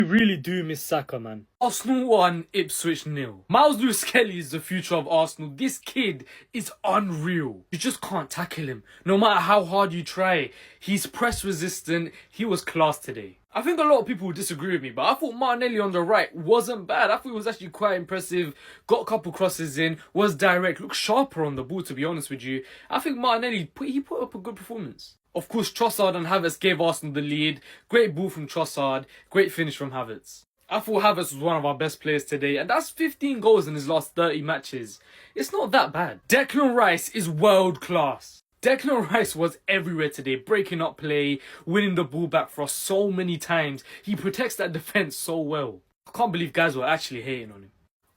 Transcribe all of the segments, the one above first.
We really do miss Saka, man. Arsenal 1, Ipswich 0. Miles Lewis-Kelly is the future of Arsenal. This kid is unreal. You just can't tackle him, no matter how hard you try. He's press resistant. He was class today. I think a lot of people will disagree with me, but I thought Martinelli on the right wasn't bad. I thought he was actually quite impressive. Got a couple crosses in, was direct, looked sharper on the ball, to be honest with you. I think Martinelli, put up a good performance. Of course, Trossard and Havertz gave Arsenal the lead. Great ball from Trossard, great finish from Havertz. I thought Havertz was one of our best players today, and that's 15 goals in his last 30 matches. It's not that bad. Declan Rice is world class. Declan Rice was everywhere today, breaking up play, winning the ball back for us so many times. He protects that defence so well. I can't believe guys were actually hating on him.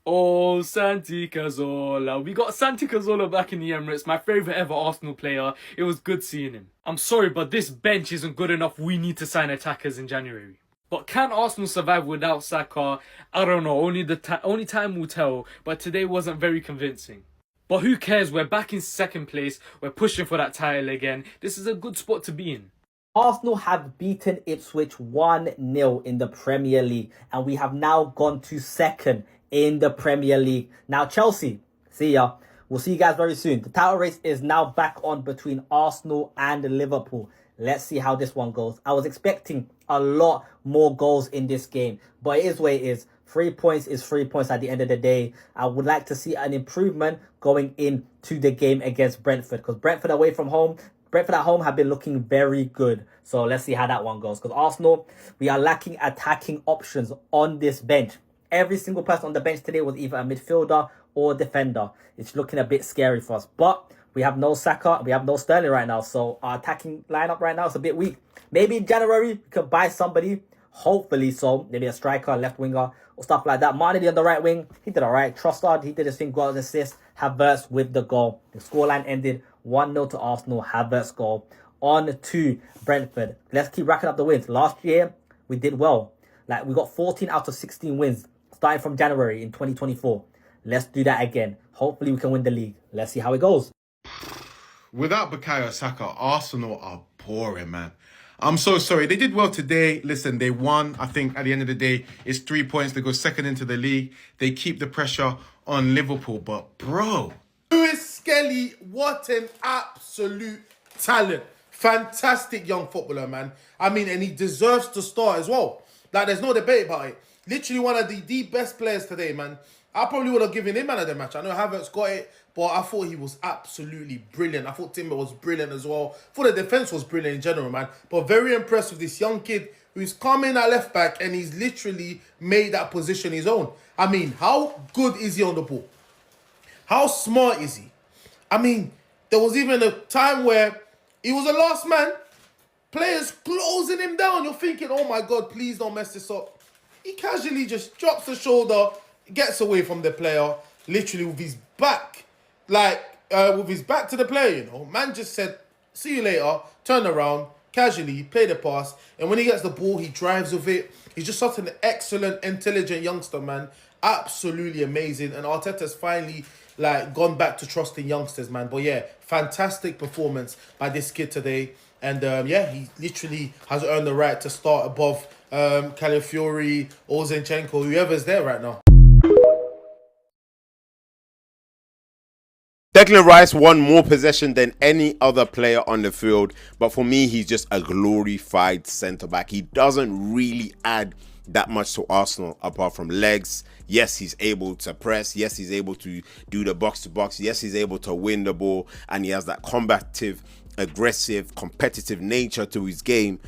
Oh, Santi Cazorla. We got Santi Cazorla back in the Emirates, my favourite ever Arsenal player. It was good seeing him. I'm sorry, but this bench isn't good enough. We need to sign attackers in January. But can Arsenal survive without Saka? I don't know. Only time will tell. But today wasn't very convincing. But who cares? We're back in second place. We're pushing for that title again. This is a good spot to be in. Arsenal have beaten Ipswich 1-0 in the Premier League. And we have now gone to second in the Premier League. Now, Chelsea, see ya. We'll see you guys very soon. The title race is now back on between Arsenal and Liverpool. Let's see how this one goes. I was expecting a lot more goals in this game, but it is what it is. 3 points is 3 points at the end of the day. I would like to see an improvement going into the game against Brentford, because Brentford at home have been looking very good. So let's see how that one goes, because Arsenal, we are lacking attacking options on this bench. Every single person on the bench today was either a midfielder or a defender. It's looking a bit scary for us, but we have no Saka, we have no Sterling right now, so our attacking lineup right now is a bit weak. Maybe in January we could buy somebody, hopefully so, maybe a striker, left winger, or stuff like that. Martinelli on the right wing, he did alright. Trossard, he did his thing, got an assist. Havertz with the goal. The scoreline ended 1-0 to Arsenal. Havertz goal. On to Brentford. Let's keep racking up the wins. Last year we did well. Like, we got 14 out of 16 wins starting from January in 2024. Let's do that again. Hopefully we can win the league. Let's see how it goes. Without Bukayo Saka, Arsenal are boring, man. I'm so sorry. They did well today. Listen, they won. I think at the end of the day, it's 3 points. They go second into the league. They keep the pressure on Liverpool. But, bro, Lewis-Kelly, what an absolute talent. Fantastic young footballer, man. I mean, and he deserves to start as well. Like, there's no debate about it. Literally one of the best players today, man. I probably would have given him man of the match. I know Havertz got it, but I thought he was absolutely brilliant. I thought Timber was brilliant as well. I thought the defence was brilliant in general, man. But very impressed with this young kid who's come in at left back and he's literally made that position his own. I mean, how good is he on the ball? How smart is he? I mean, there was even a time where he was a last man. Players closing him down. You're thinking, oh my God, please don't mess this up. He casually just drops the shoulder, gets away from the player, literally with his back, with his back to the player, you know. Man just said, see you later, turn around, casually, play the pass, and when he gets the ball, he drives with it. He's just such an excellent, intelligent youngster, man. Absolutely amazing, and Arteta's finally, gone back to trusting youngsters, man. But yeah, fantastic performance by this kid today, and he literally has earned the right to start above Calafiori or Zinchenko, whoever's there right now. Declan Rice won more possession than any other player on the field, but for me, he's just a glorified centre-back. He doesn't really add that much to Arsenal apart from legs. Yes, he's able to press. Yes, he's able to do the box-to-box. Yes, he's able to win the ball, and he has that combative, aggressive, competitive nature to his game.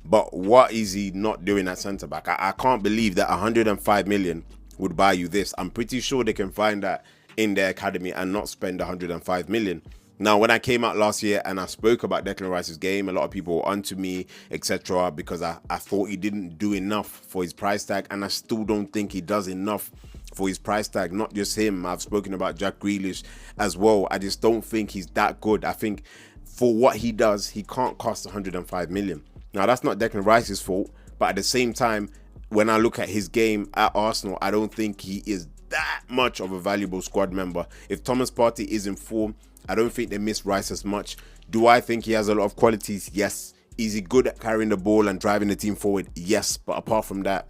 But what is he not doing at centre-back? I can't believe that 105 million would buy you this. I'm pretty sure they can find that in their academy and not spend 105 million. Now, when I came out last year and I spoke about Declan Rice's game, a lot of people were onto me, etc., because I thought he didn't do enough for his price tag, and I still don't think he does enough for his price tag. Not just him, I've spoken about Jack Grealish as well. I just don't think he's that good. I think for what he does, he can't cost 105 million. Now, that's not Declan Rice's fault, but at the same time, when I look at his game at Arsenal, I don't think he is that much of a valuable squad member. If Thomas Partey is in form, I don't think they miss Rice as much. Do I think he has a lot of qualities? Yes. Is he good at carrying the ball and driving the team forward? Yes. But apart from that,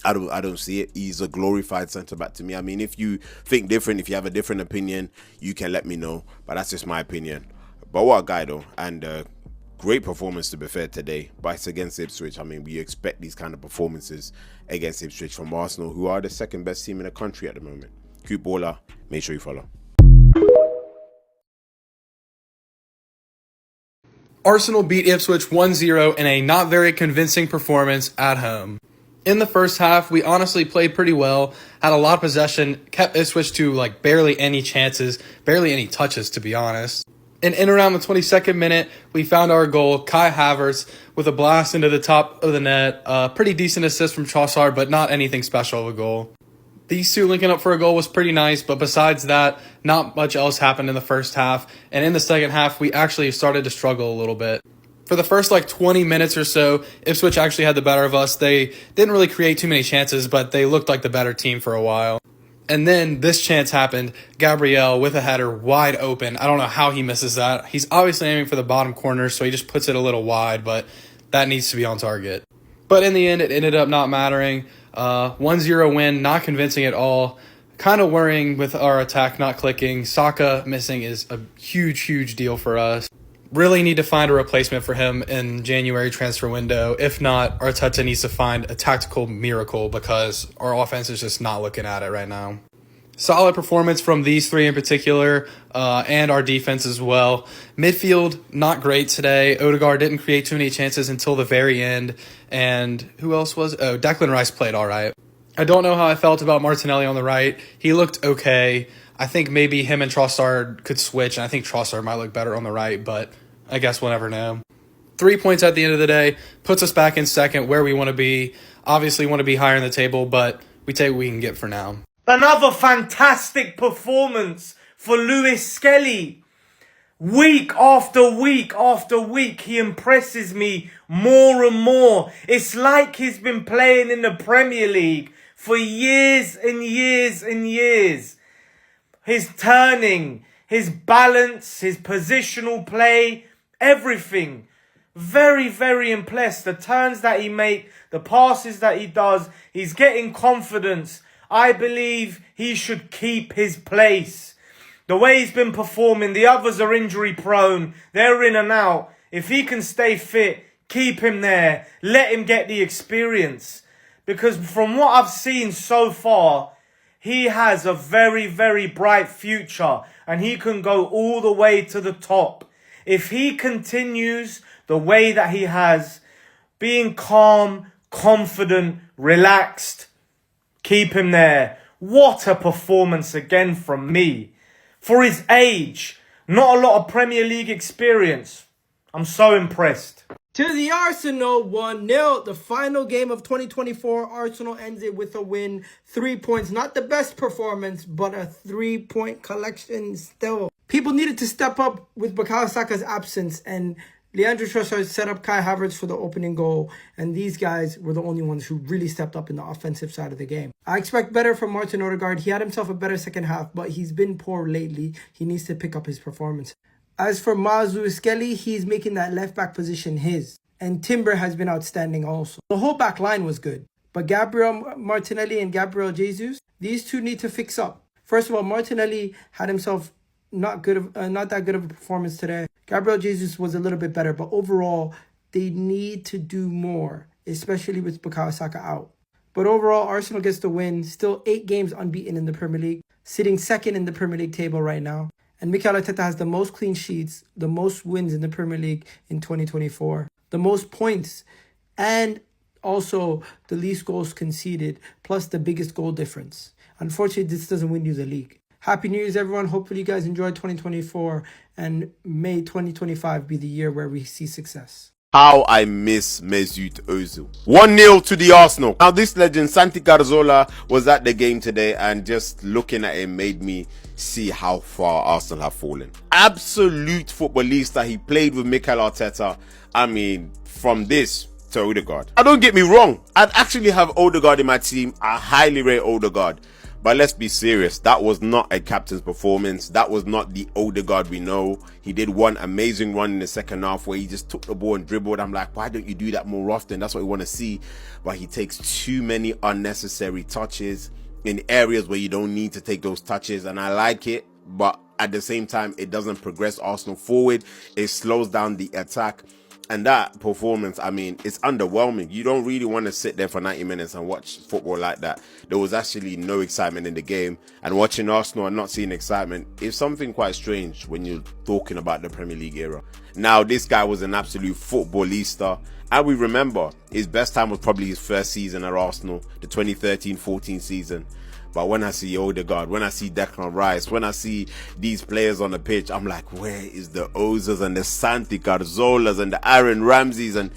I don't see it. He's a glorified centre back to me. I mean, if you think different, if you have a different opinion, you can let me know. But that's just my opinion. But what a guy though, and great performance to be fair today. But it's against Ipswich. I mean, we expect these kind of performances against Ipswich from Arsenal, who are the second best team in the country at the moment. Cute baller. Make sure you follow. Arsenal beat Ipswich 1-0 in a not very convincing performance at home. In the first half, we honestly played pretty well, had a lot of possession, kept Ipswich to like barely any chances, barely any touches to be honest. And in around the 22nd minute, we found our goal, Kai Havertz, with a blast into the top of the net. Pretty decent assist from Trossard, but not anything special of a goal. These two linking up for a goal was pretty nice, but besides that, not much else happened in the first half. And in the second half, we actually started to struggle a little bit. For the first 20 minutes or so, Ipswich actually had the better of us. They didn't really create too many chances, but they looked like the better team for a while. And then this chance happened. Gabriel with a header wide open. I don't know how he misses that. He's obviously aiming for the bottom corner, so he just puts it a little wide, but that needs to be on target. But in the end, it ended up not mattering. 1-0 win, not convincing at all. Kind of worrying with our attack not clicking. Saka missing is a huge, huge deal for us. Really need to find a replacement for him in January transfer window. If not, Arteta needs to find a tactical miracle because our offense is just not looking at it right now. Solid performance from these three in particular, and our defense as well. Midfield, not great today. Odegaard didn't create too many chances until the very end. And who else was? Oh, Declan Rice played all right. I don't know how I felt about Martinelli on the right. He looked okay. I think maybe him and Trossard could switch, and I think Trossard might look better on the right, but I guess we'll never know. 3 points at the end of the day puts us back in second where we want to be. Obviously want to be higher in the table, but we take what we can get for now. Another fantastic performance for Lewis Skelly. Week after week after week, he impresses me more and more. It's like he's been playing in the Premier League for years and years and years. His turning, his balance, his positional play, everything. Very, very impressed. The turns that he makes, the passes that he does, he's getting confidence. I believe he should keep his place. The way he's been performing, the others are injury prone. They're in and out. If he can stay fit, keep him there. Let him get the experience. Because from what I've seen so far, he has a very, very bright future. And he can go all the way to the top. If he continues the way that he has, being calm, confident, relaxed, keep him there. What a performance again from me. For his age, not a lot of Premier League experience. I'm so impressed. To the Arsenal, 1-0. The final game of 2024. Arsenal ends it with a win. 3 points. Not the best performance, but a 3-point collection still. People needed to step up with Bukayo Saka's absence, and Leandro Trossard set up Kai Havertz for the opening goal, and these guys were the only ones who really stepped up in the offensive side of the game. I expect better from Martin Odegaard. He had himself a better second half, but he's been poor lately. He needs to pick up his performance. As for Miles Lewis-Skelly, he's making that left-back position his. And Timber has been outstanding also. The whole back line was good. But Gabriel Martinelli and Gabriel Jesus, these two need to fix up. First of all, Martinelli had himself not that good of a performance today. Gabriel Jesus was a little bit better, but overall, they need to do more, especially with Bukayo Saka out. But overall, Arsenal gets the win. Still 8 games unbeaten in the Premier League, sitting second in the Premier League table right now. And Mikel Arteta has the most clean sheets, the most wins in the Premier League in 2024, the most points, and also the least goals conceded, plus the biggest goal difference. Unfortunately, this doesn't win you the league. Happy New Year's, everyone. Hopefully you guys enjoyed 2024, and may 2025 be the year where we see success. How I miss Mesut Ozil. 1-0 to the Arsenal. Now this legend, Santi Cazorla, was at the game today, and just looking at him made me see how far Arsenal have fallen. Absolute footballista. He played with Mikel Arteta. I mean, from this to Odegaard. Don't get me wrong. I'd actually have Odegaard in my team. I highly rate Odegaard. But let's be serious. That was not a captain's performance. That was not the Odegaard we know. He did one amazing run in the second half where he just took the ball and dribbled. I'm like, why don't you do that more often? That's what we want to see. But he takes too many unnecessary touches in areas where you don't need to take those touches. And I like it. But at the same time, it doesn't progress Arsenal forward. It slows down the attack. And that performance, I mean, it's underwhelming. You don't really want to sit there for 90 minutes and watch football like that. There was actually no excitement in the game. And watching Arsenal and not seeing excitement is something quite strange when you're talking about the Premier League era. Now, this guy was an absolute footballista. And we remember his best time was probably his first season at Arsenal, the 2013-14 season. But when I see Odegaard, when I see Declan Rice, when I see these players on the pitch, I'm like, where is the Ozas and the Santi Carzolas and the Aaron Ramseys? And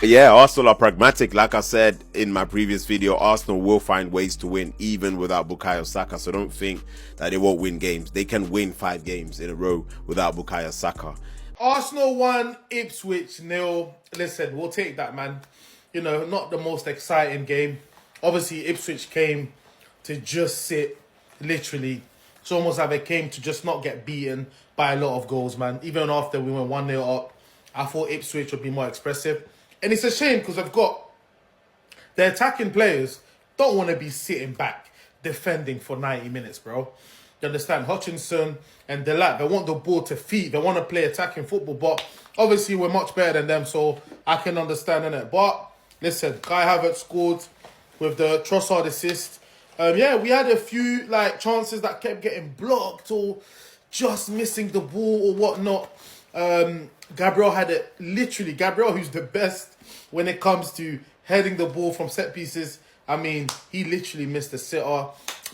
yeah, Arsenal are pragmatic. Like I said in my previous video, Arsenal will find ways to win even without Bukayo Saka. So don't think that they won't win games. They can win 5 games in a row without Bukayo Saka. Arsenal 1, Ipswich 0. Listen, we'll take that, man. You know, not the most exciting game. Obviously, Ipswich came to just sit, literally. It's almost like they came to just not get beaten by a lot of goals, man. Even after we went 1-0 up, I thought Ipswich would be more expressive. And it's a shame because they've got the attacking players don't want to be sitting back defending for 90 minutes, bro. You understand? Hutchinson and Delight, they want the ball to feed. They want to play attacking football. But obviously, we're much better than them, so I can understand, innit? But listen, Kai Havertz scored with the Trossard assist. Yeah, we had a few chances that kept getting blocked or just missing the ball or whatnot. Gabriel had it, literally, Gabriel, who's the best when it comes to heading the ball from set pieces. I mean, he literally missed the sitter.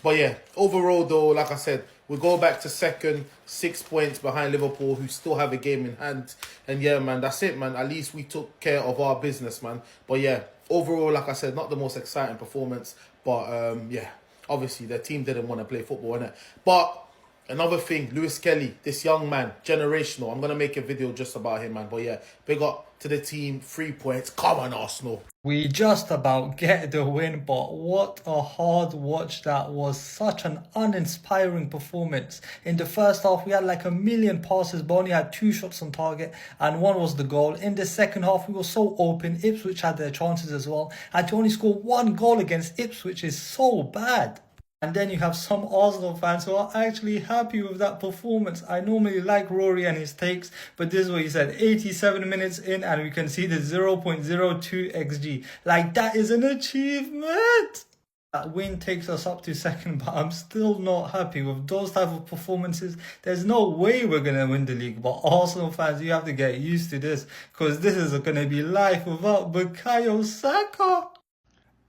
But yeah, overall though, like I said, we go back to second, 6 points behind Liverpool, who still have a game in hand. And yeah, man, that's it, man. At least we took care of our business, man. But yeah, overall, like I said, not the most exciting performance. But yeah, obviously the team didn't want to play football, innit? But another thing, Lewis Kelly, this young man, generational. I'm going to make a video just about him, man. But yeah, big up to the team, 3 points. Come on, Arsenal. We just about get the win, but what a hard watch that was. Such an uninspiring performance. In the first half, we had like a million passes, but only had 2 shots on target, and 1 was the goal. In the second half, we were so open. Ipswich had their chances as well, and to only score 1 goal against Ipswich is so bad. And then you have some Arsenal fans who are actually happy with that performance. I normally like Rory and his takes, but this is what he said. 87 minutes in and we can see the 0.02 XG. Like, that is an achievement. That win takes us up to second, but I'm still not happy with those type of performances. There's no way we're going to win the league, but Arsenal fans, you have to get used to this, because this is going to be life without Bukayo Saka.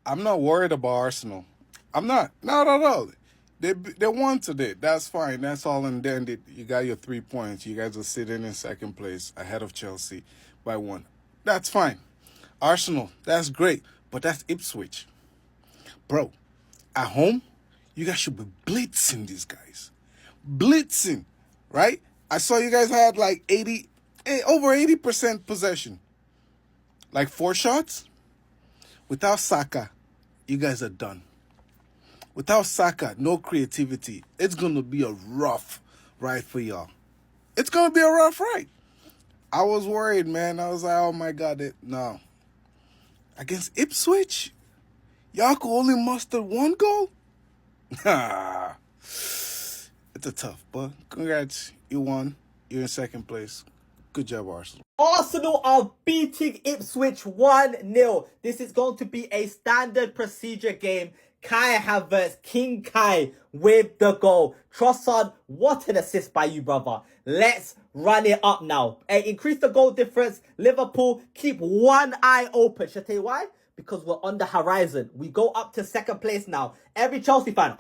I'm not worried about Arsenal. I'm not. No. They won today. That's fine. That's all and then. You got your 3 points. You guys are sitting in second place ahead of Chelsea by 1. That's fine. Arsenal, that's great. But that's Ipswich. Bro, at home, you guys should be blitzing these guys. Blitzing, right? I saw you guys had like over 80% possession. Like 4 shots. Without Saka, you guys are done. Without Saka, no creativity. It's going to be a rough ride for y'all. It's going to be a rough ride. I was worried, man. I was like, oh, my God. No. Against Ipswich, y'all could only muster 1 goal? It's a tough, but congrats. You won. You're in second place. Good job, Arsenal. Arsenal are beating Ipswich 1-0. This is going to be a standard procedure game. Kai Havertz, King Kai with the goal. Trossard, what an assist by you, brother. Let's run it up now. Increase the goal difference. Liverpool, keep one eye open. Should I tell you why? Because we're on the horizon. We go up to second place now. Every Chelsea fan,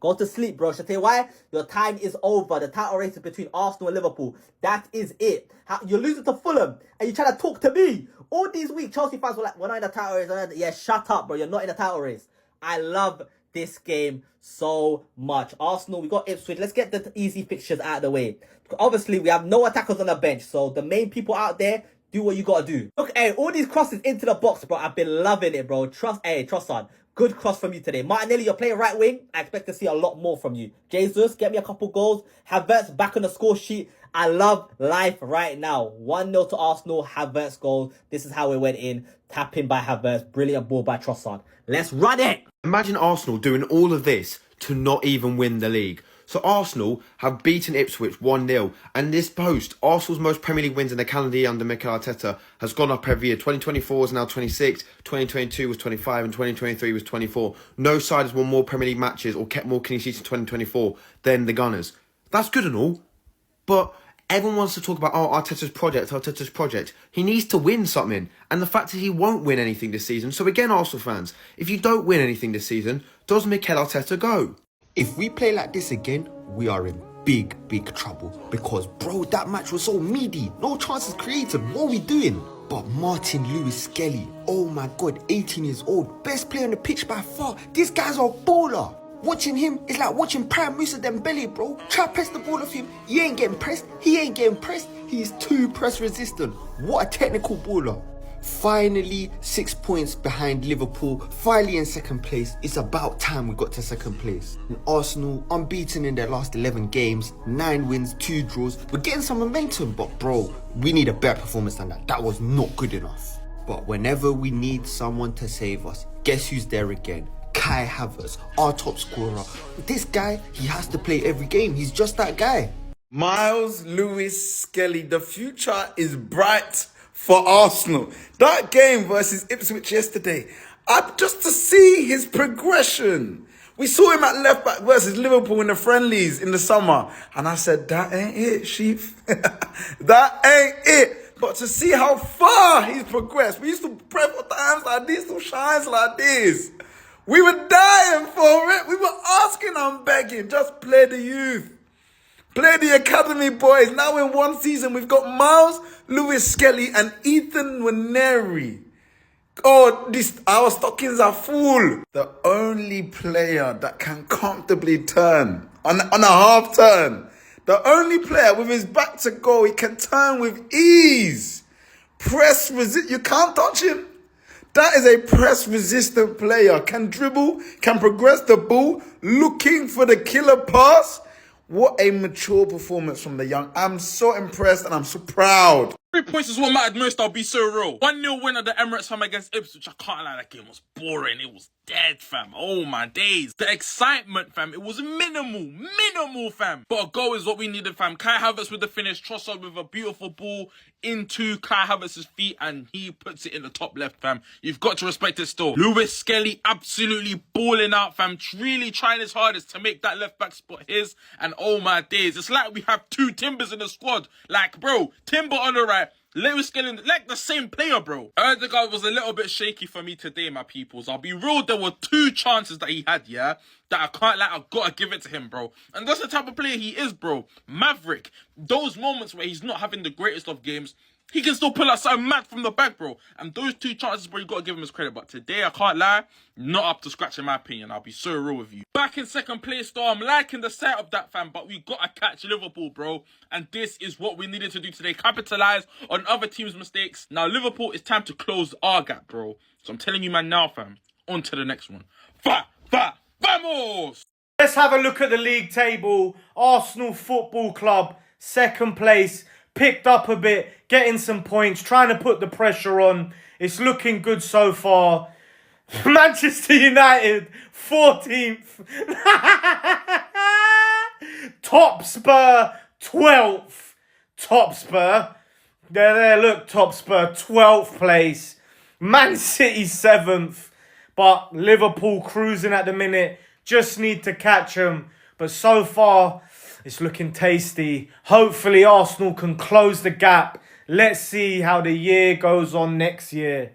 go to sleep, bro. Should I tell you why? Your time is over. The title race is between Arsenal and Liverpool. That is it. You're losing to Fulham and you're trying to talk to me. All these weeks, Chelsea fans were like, we're not in the title race. Yeah, shut up, bro. You're not in the title race. I love this game so much. Arsenal, we got Ipswich. Let's get the easy fixtures out of the way. Obviously, we have no attackers on the bench. So the main people out there, Do what you gotta do. Look, hey, all these crosses into the box, bro. I've been loving it, bro. Trossard. Good cross from you today. Martinelli, you're playing right wing. I expect to see a lot more from you. Jesus, get me a couple goals. Havertz back on the score sheet. I love life right now. 1-0 to Arsenal. Havertz goal. This is how it went in. Tap in by Havertz. Brilliant ball by Trossard. Let's run it. Imagine Arsenal doing all of this to not even win the league. So Arsenal have beaten Ipswich 1-0, and this boast, Arsenal's most Premier League wins in the calendar year under Mikel Arteta, has gone up every year. 2024 is now 26, 2022 was 25, and 2023 was 24. No side has won more Premier League matches or kept more clean sheets in 2024 than the Gunners. That's good and all, but everyone wants to talk about, Arteta's project. He needs to win something, and the fact is he won't win anything this season. So again, Arsenal fans, if you don't win anything this season, does Mikel Arteta go? If we play like this again, we are in big trouble. Because, bro, that match was so meaty. No chances created. What are we doing? But Martin Lewis Skelly, oh my God, 18 years old. Best player on the pitch by far. This guy's a baller. Watching him is like watching Prime Musa Dembele, bro. Try press the ball off him. He ain't getting pressed. He ain't getting pressed. He's too press resistant. What a technical baller. Finally, 6 points behind Liverpool, finally in second place. It's about time we got to second place. And Arsenal, unbeaten in their last 11 games, 9 wins, 2 draws. We're getting some momentum, but bro, we need a better performance than that. That was not good enough. But whenever we need someone to save us, guess who's there again? Kai Havertz, our top scorer. This guy, he has to play every game. He's just that guy. Miles Lewis Skelly, the future is bright for Arsenal. That game versus Ipswich yesterday, just to see his progression. We saw him at left back versus Liverpool in the friendlies in the summer, and I said, that ain't it, Chief. That ain't it. But to see how far he's progressed, we used to pray for times like this, to shines like this. We were dying for it. We were asking and begging, just play the youth. Play the academy boys. Now in one season, we've got Miles Lewis Skelly and Ethan Nwaneri. Oh, our stockings are full. The only player that can comfortably turn on a half turn. The only player with his back to goal, he can turn with ease. Press resist. You can't touch him. That is a press resistant player. Can dribble, can progress the ball, looking for the killer pass. What a mature performance from the young. I'm so impressed and I'm so proud. 3 points is what mattered most, I'll be so real. 1-0 win at the Emirates, fam, against Ipswich. I can't lie, that game was boring. It was dead, fam. Oh my days. The excitement, fam, it was minimal, fam. But a goal is what we needed, fam. Kai Havertz with the finish, Trossard with a beautiful ball into Kai Havertz's feet, and he puts it in the top left, fam. You've got to respect it still. Lewis Skelly absolutely balling out, fam. Really trying his hardest to make that left back spot his. And oh my days, it's like we have 2 Timbers in the squad. Like, bro, Timber on the right, Lewis Skelly, like the same player, bro. Erdegaard was a little bit shaky for me today, my peoples. I'll be real, there were 2 chances that he had, yeah, that I can't lie, I've got to give it to him, bro. And that's the type of player he is, bro. Maverick. Those moments where he's not having the greatest of games, he can still pull out something mad from the back, bro. And those 2 chances, bro, you got to give him his credit. But today, I can't lie, not up to scratch in my opinion. I'll be so real with you. Back in second place, though, I'm liking the setup, that, fam. But we got to catch Liverpool, bro. And this is what we needed to do today. Capitalise on other teams' mistakes. Now, Liverpool, it's time to close our gap, bro. So I'm telling you, man, now, fam. On to the next one. Vamos! Let's have a look at the league table. Arsenal Football Club, second place. Picked up a bit, getting some points, trying to put the pressure on. It's looking good so far. Manchester United, 14th. Top Spur, 12th. Top Spur. There, look, Top Spur, 12th place. Man City, 7th. But Liverpool cruising at the minute. Just need to catch them. But so far, it's looking tasty. Hopefully, Arsenal can close the gap. Let's see how the year goes on next year.